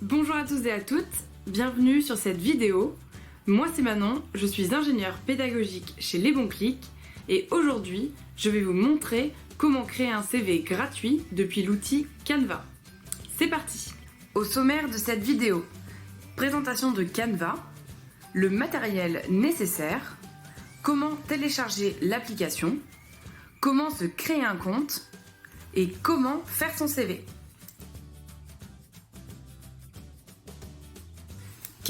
Bonjour à tous et à toutes, bienvenue sur cette vidéo. Moi c'est Manon, je suis ingénieure pédagogique chez Les Bons Clics et aujourd'hui je vais vous montrer comment créer un CV gratuit depuis l'outil Canva. C'est parti! Au sommaire de cette vidéo, présentation de Canva, le matériel nécessaire, comment télécharger l'application, comment se créer un compte et comment faire son CV.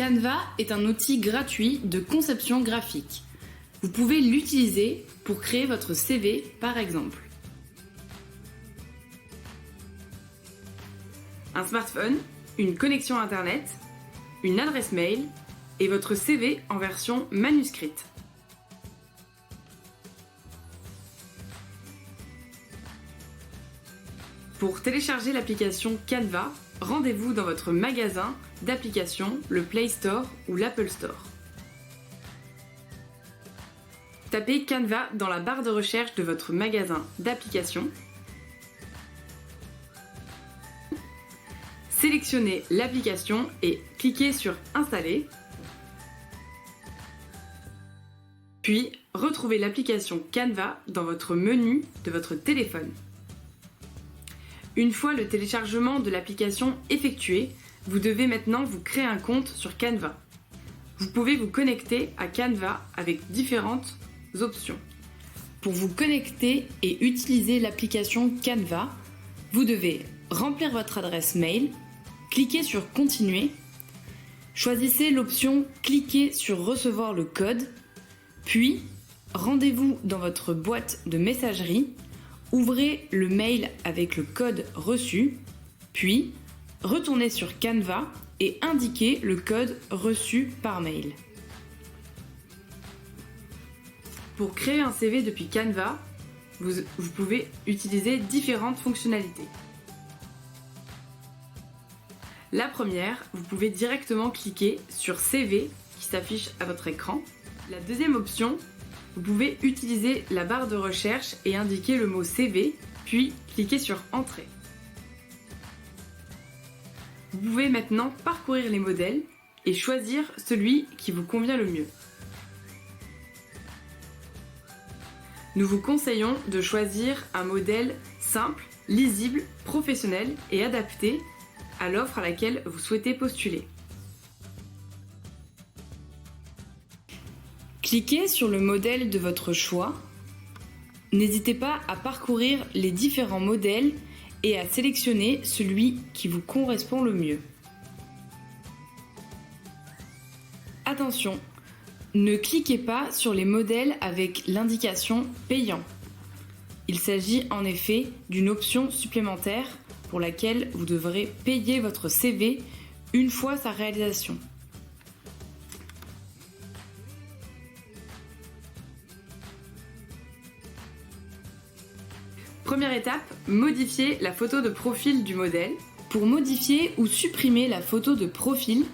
Canva est un outil gratuit de conception graphique. Vous pouvez l'utiliser pour créer votre CV par exemple. Un smartphone, une connexion internet, une adresse mail et votre CV en version manuscrite. Pour télécharger l'application Canva, rendez-vous dans votre magasin d'applications, le Play Store ou l'Apple Store. Tapez Canva dans la barre de recherche de votre magasin d'applications. Sélectionnez l'application et cliquez sur Installer. Puis, retrouvez l'application Canva dans votre menu de votre téléphone. Une fois le téléchargement de l'application effectué, vous devez maintenant vous créer un compte sur Canva. Vous pouvez vous connecter à Canva avec différentes options. Pour vous connecter et utiliser l'application Canva, vous devez remplir votre adresse mail, cliquer sur Continuer, choisissez l'option Cliquer sur Recevoir le code, puis rendez-vous dans votre boîte de messagerie, ouvrez le mail avec le code reçu, puis retournez sur Canva et indiquez le code reçu par mail. Pour créer un CV depuis Canva, vous pouvez utiliser différentes fonctionnalités. La première, vous pouvez directement cliquer sur CV qui s'affiche à votre écran. La deuxième option, vous pouvez utiliser la barre de recherche et indiquer le mot CV, puis cliquer sur Entrée. Vous pouvez maintenant parcourir les modèles et choisir celui qui vous convient le mieux. Nous vous conseillons de choisir un modèle simple, lisible, professionnel et adapté à l'offre à laquelle vous souhaitez postuler. Cliquez sur le modèle de votre choix. N'hésitez pas à parcourir les différents modèles et à sélectionner celui qui vous correspond le mieux. Attention, ne cliquez pas sur les modèles avec l'indication payant. Il s'agit en effet d'une option supplémentaire pour laquelle vous devrez payer votre CV une fois sa réalisation. Première étape, modifier la photo de profil du modèle. Pour modifier ou supprimer la photo de profil,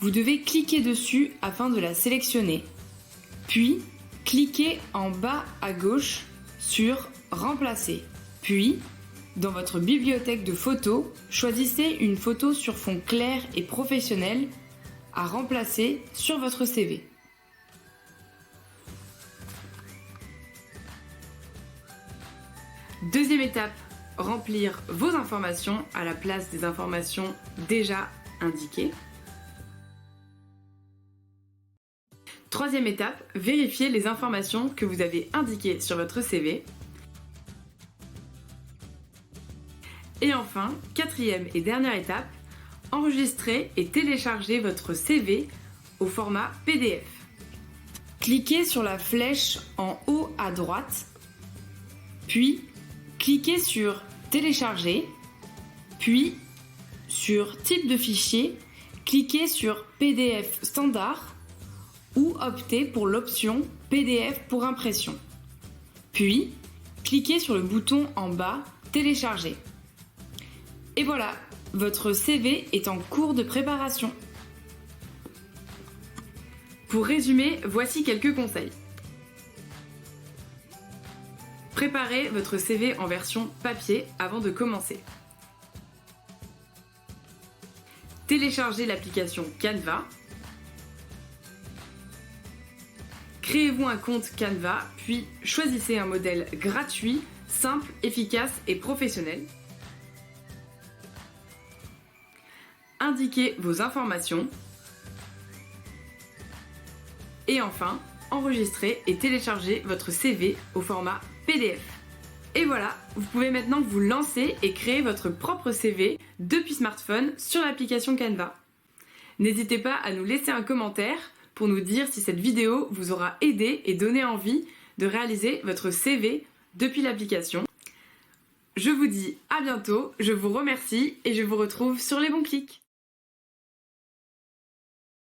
vous devez cliquer dessus afin de la sélectionner. Puis, cliquez en bas à gauche sur Remplacer. Puis, dans votre bibliothèque de photos, choisissez une photo sur fond clair et professionnel à remplacer sur votre CV. Deuxième étape, remplir vos informations à la place des informations déjà indiquées. Troisième étape, vérifier les informations que vous avez indiquées sur votre CV. Et enfin, quatrième et dernière étape, enregistrer et télécharger votre CV au format PDF. Cliquez sur la flèche en haut à droite, puis cliquez sur Télécharger, puis sur Type de fichier, cliquez sur PDF standard ou optez pour l'option PDF pour impression. Puis, cliquez sur le bouton en bas Télécharger. Et voilà, votre CV est en cours de préparation. Pour résumer, voici quelques conseils. Préparez votre CV en version papier avant de commencer. Téléchargez l'application Canva. Créez-vous un compte Canva, puis choisissez un modèle gratuit, simple, efficace et professionnel. Indiquez vos informations. Et enfin, enregistrez et téléchargez votre CV au format PDF. Et voilà, vous pouvez maintenant vous lancer et créer votre propre CV depuis smartphone sur l'application Canva. N'hésitez pas à nous laisser un commentaire pour nous dire si cette vidéo vous aura aidé et donné envie de réaliser votre CV depuis l'application. Je vous dis à bientôt, je vous remercie et je vous retrouve sur les bons clics.